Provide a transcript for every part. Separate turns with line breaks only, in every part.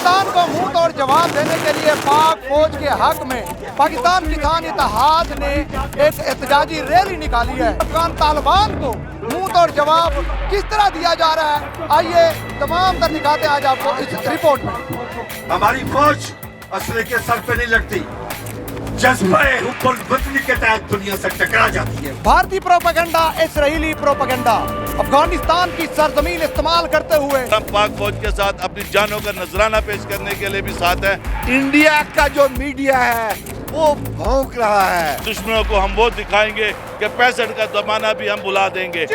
पाकिस्तान को मुंह तोड़ जवाब देने के लिए पाक फौज के हक में पाकिस्तान किसान इत्तेहाद ने एक एहतजाजी रैली निकाली है। अफगान तालिबान को मुंह तोड़ जवाब किस तरह दिया जा रहा है, आइए तमाम तर दिखाते हैं आज आपको इस रिपोर्ट में।
हमारी फौज असले के सर पे नहीं लगती, जज्बाए ऊपर वतनी के तहत दुनिया से टकरा जाती है।
भारतीय प्रोपेगेंडा, इसराइली प्रोपेगेंडा अफगानिस्तान की सरजमीन इस्तेमाल करते हुए
हम पाक फौज के साथ अपनी जानों का नजराना पेश करने के लिए भी साथ है।
इंडिया का जो मीडिया है वो भौंक रहा है।
दुश्मनों को हम वो दिखाएंगे कि 65 का जमाना भी हम भुला देंगे।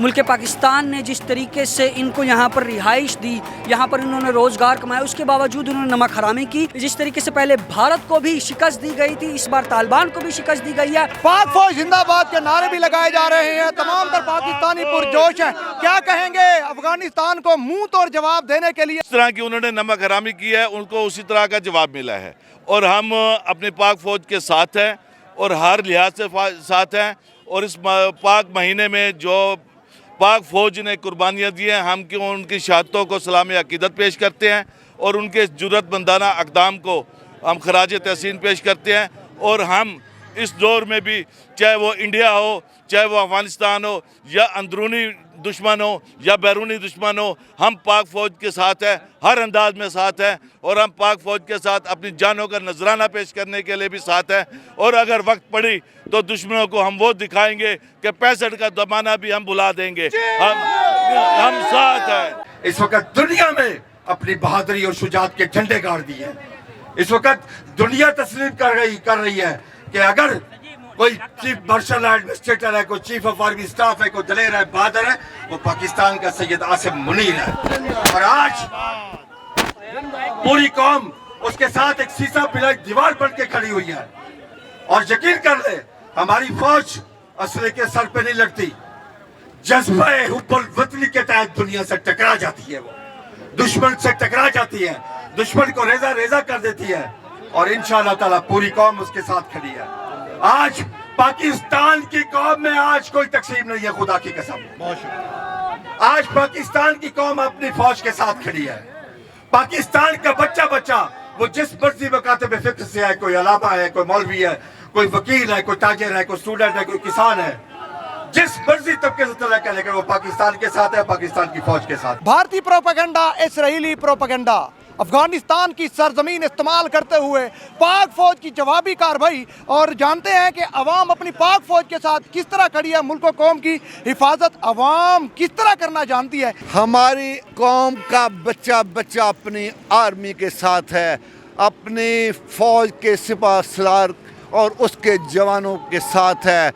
मुल्क पाकिस्तान ने जिस तरीके से इनको यहाँ पर रिहाइश दी, यहाँ पर इन्होंने रोजगार कमाया, उसके बावजूद उन्होंने नमक हरामी की। जिस तरीके से पहले भारत को भी शिकस्त दी गई थी, इस बार तालिबान को भी शिकस्त दी गई है।
पाक फौज जिंदाबाद के नारे भी लगाए जा रहे हैं, तमाम तर पाकिस्तानी पुरजोश हैं। क्या कहेंगे अफगानिस्तान को मुंह तोड़ जवाब देने के लिए?
इस तरह की उन्होंने नमक हरामी की है, उनको उसी तरह का जवाब मिला है और हम अपने पाक फौज के साथ हैं और हर लिहाज से साथ हैं। और इस पाक महीने में जो पाक फौज ने कुर्बानियाँ दी हैं, हम क्यों उनकी शहादतों को सलाम अकीदत पेश करते हैं और उनके जुर्रतमंदाना अक़दाम को हम खराज तहसीन पेश करते हैं। और हम इस दौर में भी, चाहे वो इंडिया हो, चाहे वो अफ़गानिस्तान हो, या अंदरूनी दुश्मन हो या बैरूनी दुश्मन हो, हम पाक फ़ौज के साथ हैं, हर अंदाज में साथ हैं। और हम पाक फ़ौज के साथ अपनी जानों का नजराना पेश करने के लिए भी साथ हैं। और अगर वक्त पड़ी तो दुश्मनों को हम वो दिखाएंगे कि 65 का ज़माना भी हम भुला देंगे। हम साथ हैं।
इस वक्त दुनिया में अपनी बहादुरी और शुजात के झंडे गाड़ दिए। इस वक्त दुनिया तस्लीम कर रही है कि अगर कोई चीफ मार्शल एडमिनिस्ट्रेटर है, कोई चीफ ऑफ आर्मी स्टाफ है, कोई दलेर है, बहादुर है, वो पाकिस्तान का सैयद आसिम मुनीर है। और आज पूरी कौम उसके साथ एक सीसा पिलाई दीवार बन के खड़ी हुई है। और यकीन कर ले, हमारी फौज असले के सर पे नहीं लगती, जज्बाए ऊपर वतनी के तहत दुनिया से टकरा जाती है। वो दुश्मन से टकरा जाती है, दुश्मन को रेजा रेजा कर देती है। और इंशाअल्लाह ताला पूरी कौम उसके साथ खड़ी है। आज पाकिस्तान की कौम में आज कोई तकसीम नहीं है, खुदा की कसम। आज पाकिस्तान की कौम अपनी फौज के साथ खड़ी है। पाकिस्तान का बच्चा वो जिस मर्जी मकातब फिक्र से है, कोई अलामा है, कोई मौलवी है, कोई वकील है, कोई ताजिर है, कोई स्टूडेंट है, कोई किसान है, जिस मर्जी तबके से चला कर, लेकिन वो पाकिस्तान के साथ है, पाकिस्तान की फौज के साथ।
भारतीय प्रोपेगेंडा, इसराइली प्रोपेगेंडा अफगानिस्तान की सरजमीन इस्तेमाल करते हुए पाक फौज की जवाबी कार्रवाई। और जानते हैं कि अवाम अपनी पाक फौज के साथ किस तरह खड़ी है। मुल्क कौम की हिफाजत अवाम किस तरह करना जानती है।
हमारी कौम का बच्चा अपनी आर्मी के साथ है, अपनी फौज के सिपा सलार और उसके जवानों के साथ है।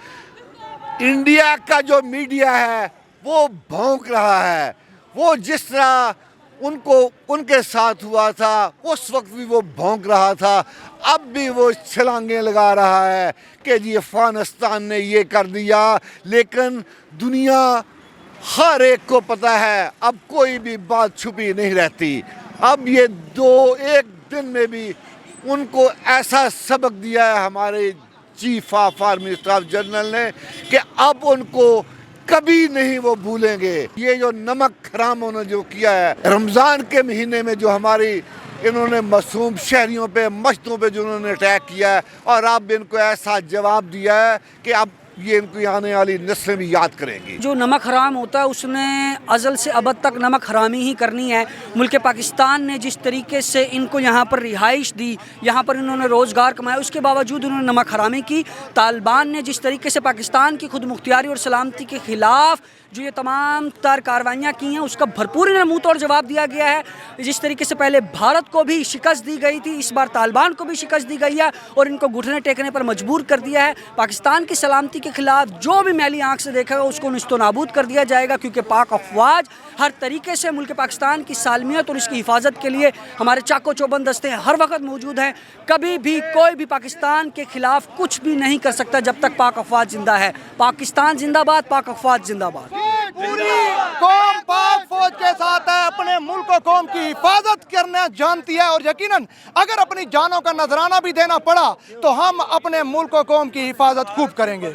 इंडिया का जो मीडिया है वो भौंक रहा है। वो जिस तरह उनके साथ हुआ था उस वक्त भी वो भौंक रहा था, अब भी वो छलांगे लगा रहा है कि जी अफगानिस्तान ने ये कर दिया। लेकिन दुनिया हर एक को पता है, अब कोई भी बात छुपी नहीं रहती। अब ये एक दिन में भी उनको ऐसा सबक दिया है हमारे chief of army staff general ने कि अब उनको कभी नहीं वो भूलेंगे। ये जो नमक हराम उन्होंने जो किया है रमज़ान के महीने में, जो हमारी इन्होंने मासूम शहरियों पे, मस्जिदों पे जो उन्होंने अटैक किया है, और अब इनको ऐसा जवाब दिया है कि अब ये इनको आने वाली नस्लें भी याद करेंगी।
जो नमक हराम होता है उसने अज़ल से अबद तक नमक हरामी ही करनी है। मुल्क पाकिस्तान ने जिस तरीके से इनको यहाँ पर रिहाइश दी, यहाँ पर इन्होंने रोज़गार कमाया, उसके बावजूद उन्होंने नमक हरामी की। तालिबान ने जिस तरीके से पाकिस्तान की खुद मुख्तियारी और सलामती के ख़िलाफ़ जो ये तमाम तार कार्रवाइयाँ की हैं, उसका भरपूर इन्हें मुँह तोड़ जवाब दिया गया है। जिस तरीके से पहले भारत को भी शिकस्त दी गई थी, इस बार तालिबान को भी शिकस्त दी गई है और इनको घुटने टेकने पर मजबूर कर दिया है। पाकिस्तान की सलामती के खिलाफ जो भी मैली आंख से देखेगा उसको निस्तो नाबूद कर दिया जाएगा, क्योंकि पाक अफवाज हर तरीके से मुल्क पाकिस्तान की सालमियत और इसकी हिफाजत के लिए हमारे चाको चौबंद दस्ते हर वक्त मौजूद हैं। कभी भी कोई भी पाकिस्तान के खिलाफ कुछ भी नहीं कर सकता जब तक पाक अफवाज जिंदा है। पाकिस्तान जिंदाबाद, पाक अफवाज जिंदाबाद।
पूरी कौम पाक फौज के साथ है, अपने मुल्क और कौम की हिफाजत करना जानती है। और यकीनन अगर अपनी जानों का नजराना भी देना पड़ा तो हम अपने मुल्क और कौम की हिफाजत खूब करेंगे।